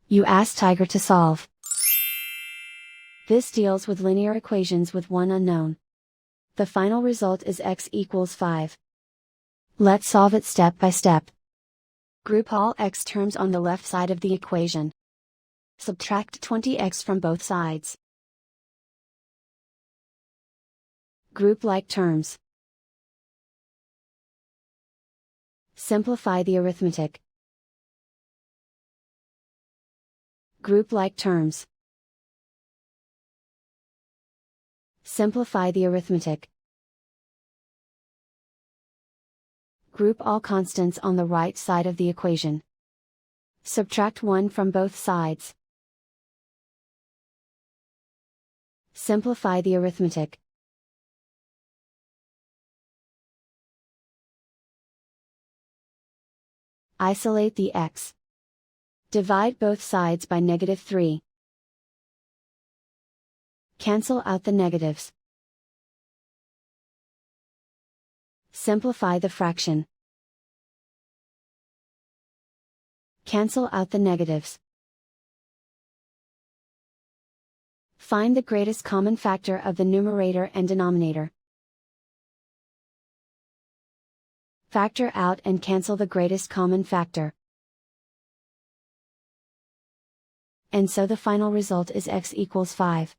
You ask Tiger to solve. This deals with linear equations with one unknown. The final result is x equals 5. Let's solve it step by step. Group all x terms on the left side of the equation. Subtract 20x from both sides. Group like terms. Simplify the arithmetic. Group like terms. Simplify the arithmetic. Group all constants on the right side of the equation. Subtract 1 from both sides. Simplify the arithmetic. Isolate the x. Divide both sides by -3. Cancel out the negatives. Simplify the fraction. Cancel out the negatives. Find the greatest common factor of the numerator and denominator. Factor out and cancel the greatest common factor. And so the final result is x equals 5.